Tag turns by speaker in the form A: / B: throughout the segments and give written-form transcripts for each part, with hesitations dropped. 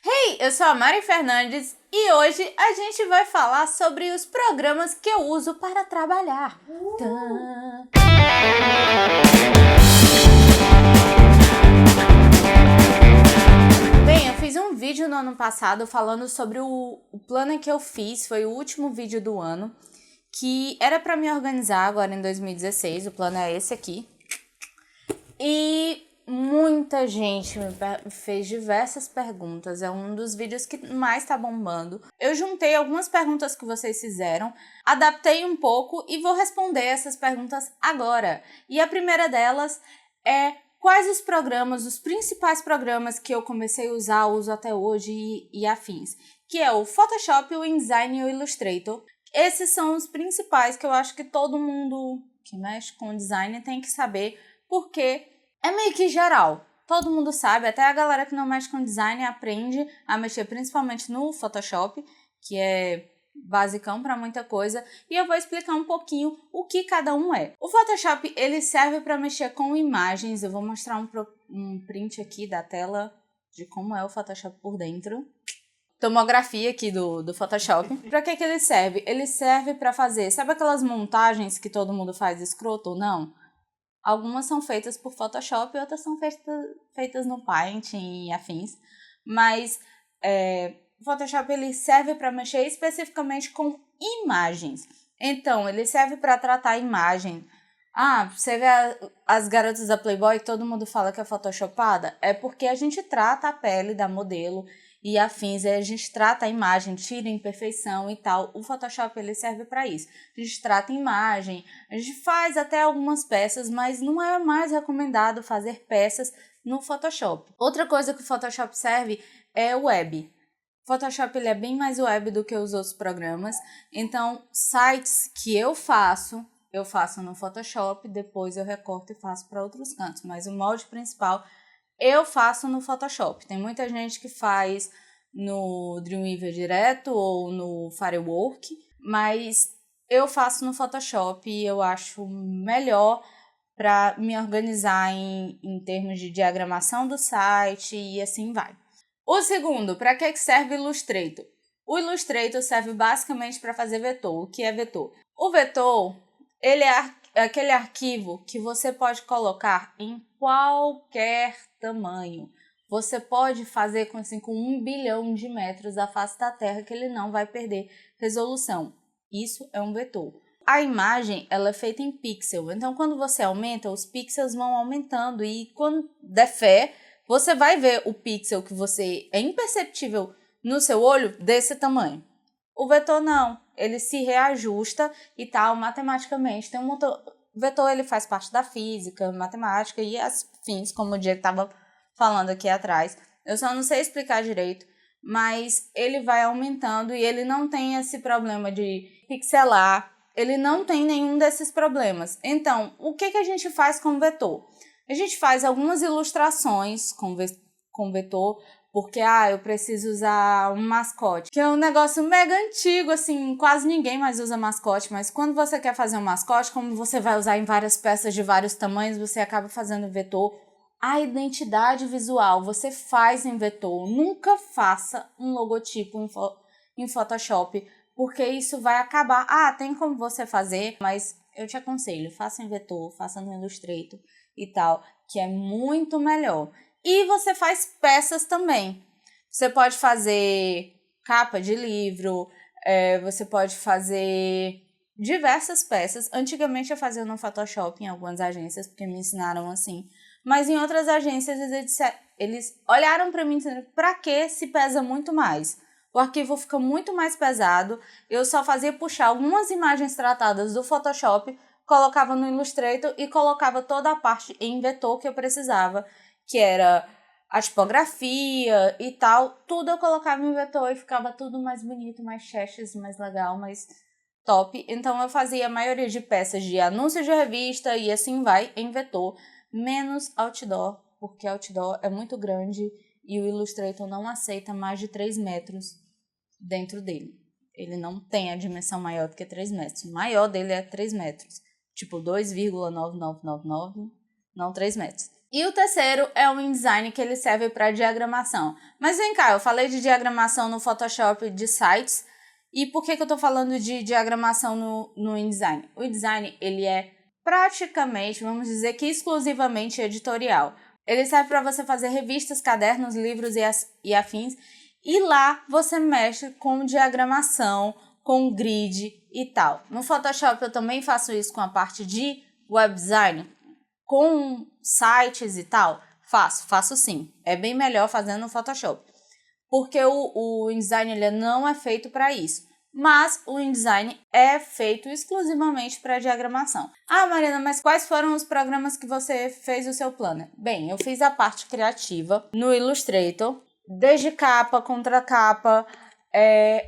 A: Hey, eu sou a Mari Fernandes e hoje a gente vai falar sobre os programas que eu uso para trabalhar. Bem, eu fiz um vídeo no ano passado falando sobre o plano que eu fiz, foi o último vídeo do ano, que era para me organizar agora em 2016, o plano é esse aqui. E muita gente me fez diversas perguntas, é um dos vídeos que mais tá bombando. Eu juntei algumas perguntas que vocês fizeram, adaptei um pouco e vou responder essas perguntas agora. E a primeira delas é: quais os programas, os principais programas que eu comecei a usar, uso até hoje e afins? Que é o Photoshop, o InDesign e o Illustrator. Esses são os principais que eu acho que todo mundo que mexe com design tem que saber, porque é meio que geral. Todo mundo sabe, até a galera que não mexe com design aprende a mexer principalmente no Photoshop, que é basicão para muita coisa, e eu vou explicar um pouquinho o que cada um é. O Photoshop, ele serve para mexer com imagens. Eu vou mostrar um print aqui da tela de como é o Photoshop por dentro. Tomografia aqui do Photoshop. Para que ele serve? Ele serve para fazer, sabe aquelas montagens que todo mundo faz escroto ou não? Algumas são feitas por Photoshop e outras são feitas no Paint e afins. Mas o Photoshop ele serve para mexer especificamente com imagens. Então, ele serve para tratar imagem. Ah, você vê as garotas da Playboy, todo mundo fala que é photoshopada? É porque a gente trata a pele da modelo e afins, a gente trata a imagem, tira a imperfeição e tal. O Photoshop ele serve para isso. A gente trata a imagem, a gente faz até algumas peças, mas não é mais recomendado fazer peças no Photoshop. Outra coisa que o Photoshop serve é o web. O Photoshop ele é bem mais web do que os outros programas. Então, sites que eu faço no Photoshop, depois eu recorto e faço para outros cantos, mas o molde principal eu faço no Photoshop. Tem muita gente que faz no Dreamweaver direto ou no Firework, mas eu faço no Photoshop e eu acho melhor para me organizar em termos de diagramação do site e assim vai. O segundo, para que serve o Illustrator? O Illustrator serve basicamente para fazer vetor. O que é vetor? O vetor, ele é aquele arquivo que você pode colocar em qualquer tamanho. Você pode fazer com 1 bilhão de metros a face da Terra que ele não vai perder resolução. Isso é um vetor. A imagem ela é feita em pixel, então quando você aumenta, os pixels vão aumentando e quando der fé, você vai ver o pixel que você é imperceptível no seu olho desse tamanho. O vetor não, ele se reajusta e tal matematicamente. Tem um vetor ele faz parte da física, matemática e afins, como o Diego estava falando aqui atrás. Eu só não sei explicar direito, mas ele vai aumentando e ele não tem esse problema de pixelar, ele não tem nenhum desses problemas. Então, o que a gente faz com vetor? A gente faz algumas ilustrações com vetor, porque eu preciso usar um mascote, que é um negócio mega antigo, assim, quase ninguém mais usa mascote, mas quando você quer fazer um mascote, como você vai usar em várias peças de vários tamanhos, você acaba fazendo vetor. A identidade visual você faz em vetor, nunca faça um logotipo em Photoshop, porque isso vai acabar. Tem como você fazer, mas eu te aconselho, faça em vetor, faça no Illustrator e tal, que é muito melhor. E você faz peças também. Você pode fazer capa de livro, você pode fazer diversas peças. Antigamente eu fazia no Photoshop em algumas agências, porque me ensinaram assim. Mas em outras agências eles olharam para mim e disseram: para que se pesa muito mais? O arquivo fica muito mais pesado. Eu só fazia puxar algumas imagens tratadas do Photoshop, colocava no Illustrator e colocava toda a parte em vetor que eu precisava, que era a tipografia e tal. Tudo eu colocava em vetor e ficava tudo mais bonito, mais chassis, mais legal, mais top. Então eu fazia a maioria de peças de anúncios de revista e assim vai em vetor, menos outdoor, porque outdoor é muito grande e o Illustrator não aceita mais de 3 metros dentro dele. Ele não tem a dimensão maior do que 3 metros. O maior dele é 3 metros. Tipo 2,9999, não 3 metros. E o terceiro é o InDesign, que ele serve para diagramação. Mas vem cá, eu falei de diagramação no Photoshop de sites. E por que eu estou falando de diagramação no InDesign? O InDesign, ele é praticamente, vamos dizer que exclusivamente editorial. Ele serve para você fazer revistas, cadernos, livros e afins. E lá você mexe com diagramação, com grid e tal. No Photoshop eu também faço isso com a parte de web design, com sites e tal. Faço sim. É bem melhor fazendo no Photoshop. Porque o InDesign ele não é feito para isso. Mas o InDesign é feito exclusivamente para diagramação. Ah, Mariana, mas quais foram os programas que você fez o seu planner? Bem, eu fiz a parte criativa no Illustrator, desde capa, contracapa,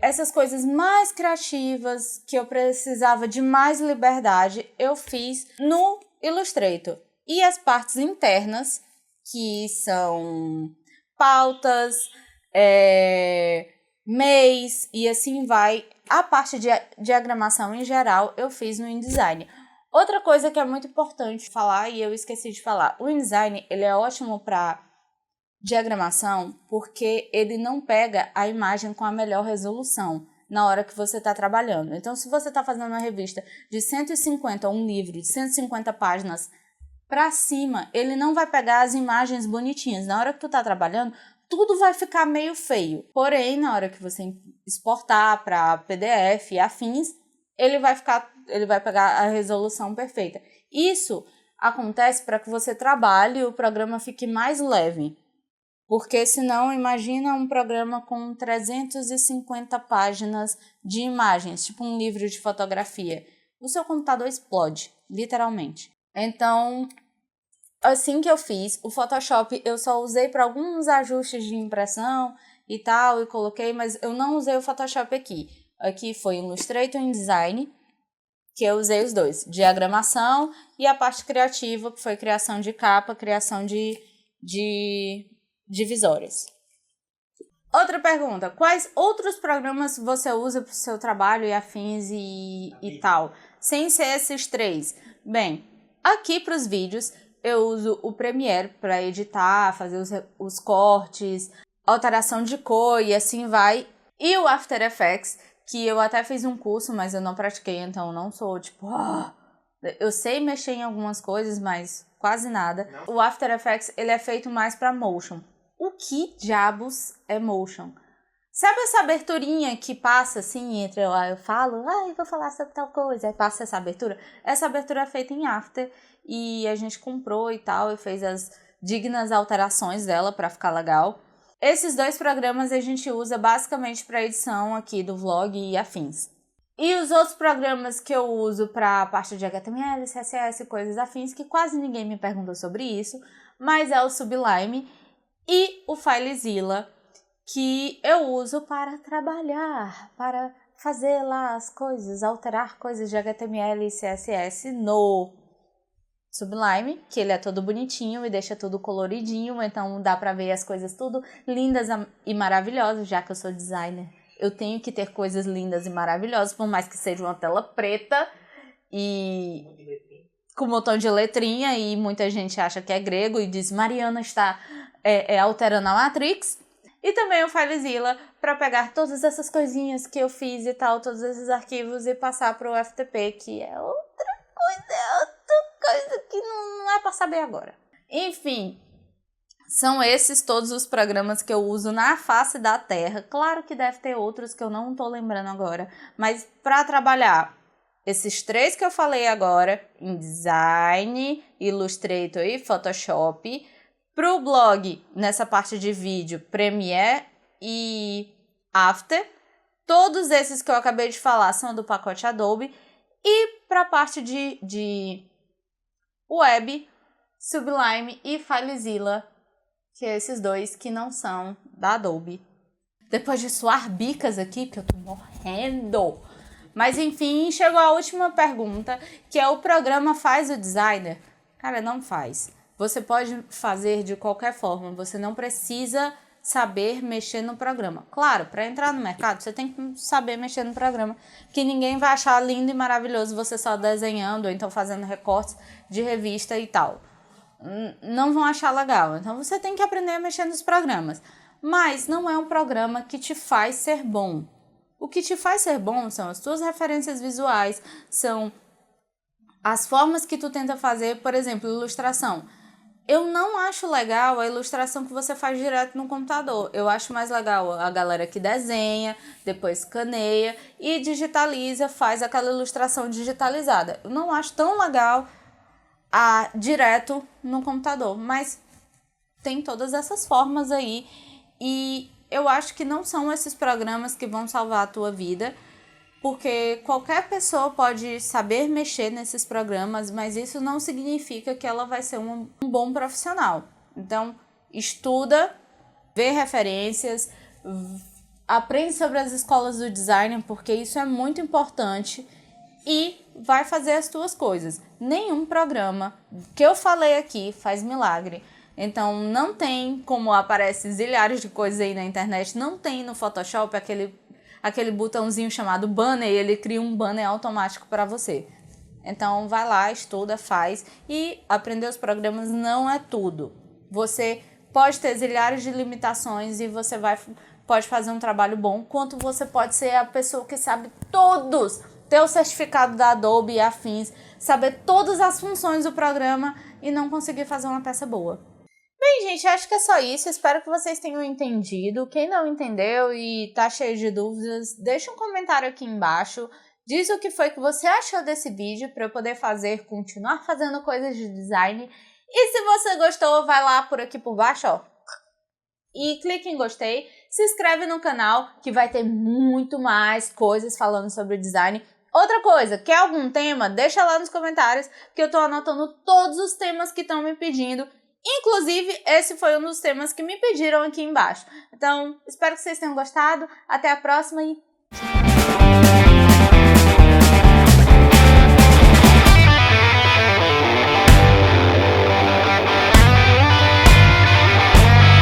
A: essas coisas mais criativas que eu precisava de mais liberdade, eu fiz no Illustrator. E as partes internas, que são pautas, mês e assim vai. A parte de diagramação em geral eu fiz no InDesign. Outra coisa que é muito importante falar e eu esqueci de falar, o InDesign ele é ótimo para diagramação porque ele não pega a imagem com a melhor resolução na hora que você está trabalhando. Então, se você está fazendo uma revista de 150 ou um livro de 150 páginas para cima, ele não vai pegar as imagens bonitinhas. Na hora que tu está trabalhando, tudo vai ficar meio feio. Porém, na hora que você exportar para PDF e afins, ele vai pegar a resolução perfeita. Isso acontece para que você trabalhe e o programa fique mais leve. Porque senão, imagina um programa com 350 páginas de imagens, tipo um livro de fotografia. O seu computador explode, literalmente. Então, assim que eu fiz, o Photoshop eu só usei para alguns ajustes de impressão e tal, e coloquei, mas eu não usei o Photoshop aqui. Aqui foi Illustrator e InDesign, que eu usei os dois. Diagramação e a parte criativa, que foi criação de capa, criação de divisórias. Outra pergunta, quais outros programas você usa para o seu trabalho e afins e tal? Sem ser esses três. Bem, aqui para os vídeos eu uso o Premiere para editar, fazer os cortes, alteração de cor e assim vai. E o After Effects, que eu até fiz um curso, mas eu não pratiquei, então não sou tipo... eu sei mexer em algumas coisas, mas quase nada. Não. O After Effects ele é feito mais para motion. O que diabos é motion? Sabe essa aberturinha que passa assim entre eu falo, vou falar sobre tal coisa, aí passa essa abertura? Essa abertura é feita em After e a gente comprou e tal e fez as dignas alterações dela para ficar legal. Esses dois programas a gente usa basicamente para edição aqui do vlog e afins. E os outros programas que eu uso para a parte de HTML, CSS e coisas afins, que quase ninguém me perguntou sobre isso, mas é o Sublime e o FileZilla, que eu uso para trabalhar, para fazer lá as coisas, alterar coisas de HTML e CSS no Sublime, que ele é todo bonitinho e deixa tudo coloridinho, então dá para ver as coisas tudo lindas e maravilhosas, já que eu sou designer. Eu tenho que ter coisas lindas e maravilhosas, por mais que seja uma tela preta e com um botão de letrinha e muita gente acha que é grego e diz Mariana está alterando a Matrix. E também o FileZilla para pegar todas essas coisinhas que eu fiz e tal, todos esses arquivos e passar para o FTP, que é outra coisa que não é para saber agora. Enfim, são esses todos os programas que eu uso na face da Terra. Claro que deve ter outros que eu não estou lembrando agora, mas para trabalhar esses três que eu falei agora, InDesign, Illustrator e Photoshop, para o blog, nessa parte de vídeo, Premiere e After, todos esses que eu acabei de falar são do pacote Adobe, e para a parte de web, Sublime e FileZilla, que é esses dois que não são da Adobe. Depois de suar bicas aqui, que eu tô morrendo. Mas enfim, chegou a última pergunta, que é: o programa faz o designer? Cara, não faz. Você pode fazer de qualquer forma, você não precisa saber mexer no programa. Claro, para entrar no mercado, você tem que saber mexer no programa, que ninguém vai achar lindo e maravilhoso você só desenhando ou então fazendo recortes de revista e tal. não vão achar legal. Então você tem que aprender a mexer nos programas. Mas não é um programa que te faz ser bom. O que te faz ser bom são as tuas referências visuais, são as formas que tu tenta fazer, por exemplo, ilustração. Eu não acho legal a ilustração que você faz direto no computador. Eu acho mais legal a galera que desenha, depois escaneia e digitaliza, faz aquela ilustração digitalizada. Eu não acho tão legal direto no computador, mas tem todas essas formas aí e eu acho que não são esses programas que vão salvar a tua vida, porque qualquer pessoa pode saber mexer nesses programas, mas isso não significa que ela vai ser um bom profissional. Então, estuda, vê referências, aprende sobre as escolas do design, porque isso é muito importante, e vai fazer as tuas coisas. Nenhum programa que eu falei aqui faz milagre. Então, não tem, como aparece zilhares de coisas aí na internet, não tem no Photoshop aquele botãozinho chamado banner, e ele cria um banner automático para você. Então, vai lá, estuda, faz, e aprender os programas não é tudo. Você pode ter zilhares de limitações e você pode fazer um trabalho bom, quanto você pode ser a pessoa que sabe todos, ter o certificado da Adobe e afins, saber todas as funções do programa e não conseguir fazer uma peça boa. Bem, gente, acho que é só isso. Espero que vocês tenham entendido. Quem não entendeu e tá cheio de dúvidas, deixa um comentário aqui embaixo. Diz o que foi que você achou desse vídeo para eu poder continuar fazendo coisas de design. E se você gostou, vai lá por aqui por baixo, ó, e clique em gostei. Se inscreve no canal que vai ter muito mais coisas falando sobre design. Outra coisa, quer algum tema? Deixa lá nos comentários que eu tô anotando todos os temas que estão me pedindo. Inclusive, esse foi um dos temas que me pediram aqui embaixo. Então, espero que vocês tenham gostado. Até a próxima e